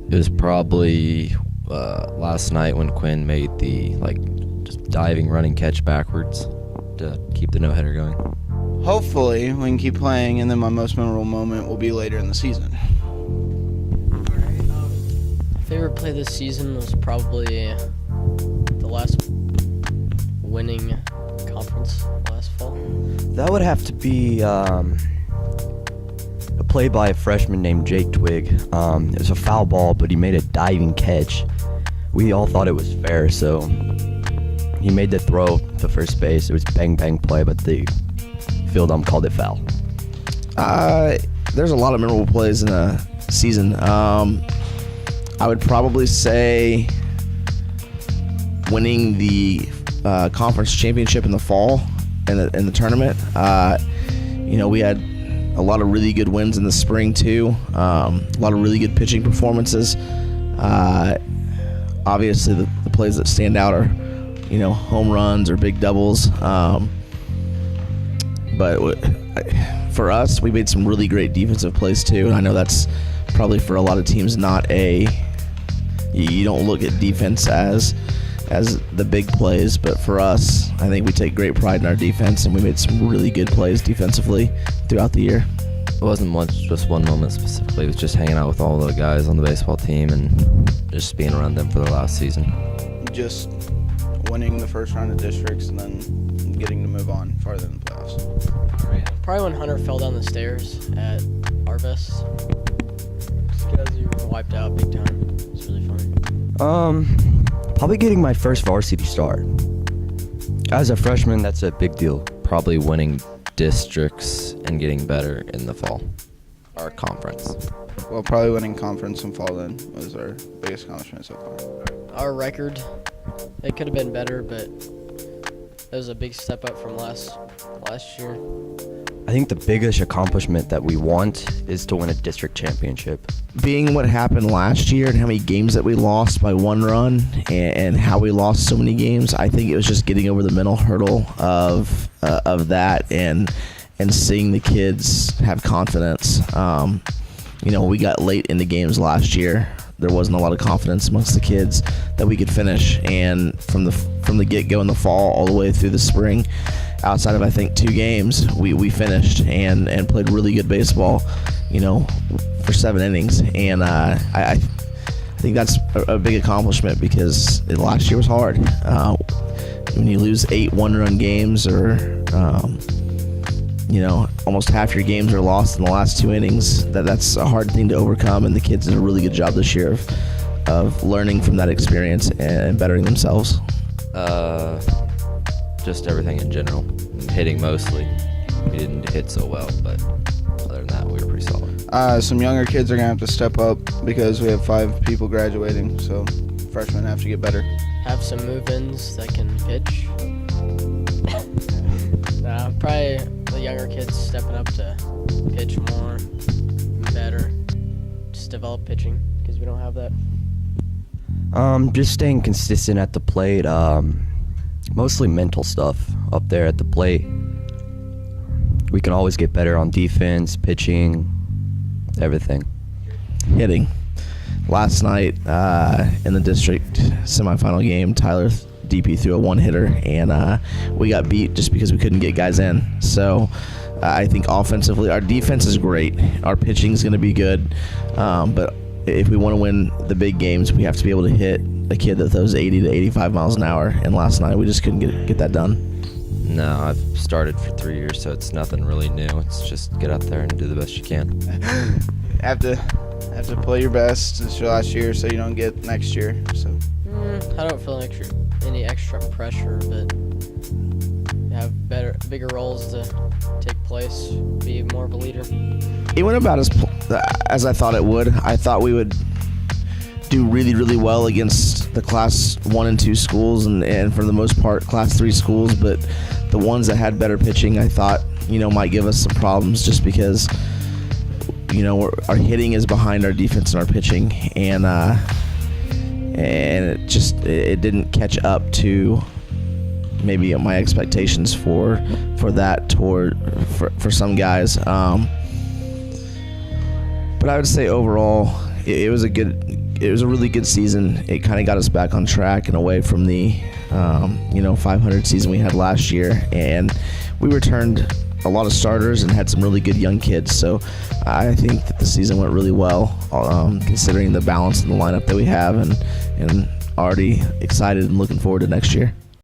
It was probably last night when Quinn made the just diving running catch backwards to keep the no-hitter going. Hopefully we can keep playing, and then my most memorable moment will be later in the season. Favorite play this season was probably the last winning conference last fall. That would have to be a play by a freshman named Jake Twig. It was a foul ball, but he made a diving catch. We all thought it was fair, so he made the throw to first base. It was bang bang play, but the field called it foul. There's a lot of memorable plays in a season. I would probably say winning the conference championship in the fall in the tournament. We had a lot of really good wins in the spring too. A lot of really good pitching performances. Obviously, the plays that stand out are, home runs or big doubles. But for us, we made some really great defensive plays too. And I know that's probably for a lot of teams you don't look at defense as the big plays, but for us, I think we take great pride in our defense, and we made some really good plays defensively throughout the year. It wasn't just one moment specifically. It was just hanging out with all the guys on the baseball team and just being around them for the last season. Just winning the first round of districts and then getting to move on farther in the playoffs. Probably when Hunter fell down the stairs at Arvest. Just because you were wiped out big time. It's really funny. Probably getting my first varsity start. As a freshman, that's a big deal. Probably winning districts and getting better in the fall. Our conference. Well, probably winning conference in fall then was our biggest accomplishment so far. Our record, it could have been better, but it was a big step up from last year. I think the biggest accomplishment that we want is to win a district championship. Being what happened last year and how many games that we lost by one run and how we lost so many games, I think it was just getting over the mental hurdle of that and seeing the kids have confidence. We got late in the games last year. There wasn't a lot of confidence amongst the kids that we could finish, and from the get-go in the fall all the way through the spring, outside of I think 2 games, we finished and played really good baseball, for 7 innings, and I think that's a big accomplishment because last year was hard. When you lose 8 one-run games or almost half your games are lost in the last 2 innings, that's a hard thing to overcome, and the kids did a really good job this year of learning from that experience and bettering themselves. Just everything in general. Hitting mostly. We didn't hit so well, but other than that, we were pretty solid. Some younger kids are going to have to step up because we have 5 people graduating, so freshmen have to get better. Have some move-ins that can pitch. Probably the younger kids stepping up to pitch more, better, just develop pitching because we don't have that. Just staying consistent at the plate. Mostly mental stuff up there at the plate. We can always get better on defense, pitching, everything. Hitting. Last night in the district semifinal game, Tyler DP threw a 1-hitter, and we got beat just because we couldn't get guys in. So I think offensively, our defense is great. Our pitching is going to be good, but if we want to win the big games, we have to be able to hit a kid that throws 80 to 85 miles an hour. And last night, we just couldn't get that done. No, I've started for 3 years, so it's nothing really new. It's just get out there and do the best you can. Have to play your best. It's your last year, so you don't get next year. So I don't feel any extra pressure, but have bigger roles to take place, be more of a leader. It went about as I thought it would. I thought we would do really, really well against the Class 1 and 2 schools and for the most part Class 3 schools, but the ones that had better pitching I thought, might give us some problems just because, our hitting is behind our defense and our pitching, and it didn't catch up to maybe my expectations for that for some guys. But I would say overall it was a good it was a really good season. It kind of got us back on track and away from the 500 season we had last year, and we returned a lot of starters and had some really good young kids. So I think that the season went really well, considering the balance in the lineup that we have, and already excited and looking forward to next year.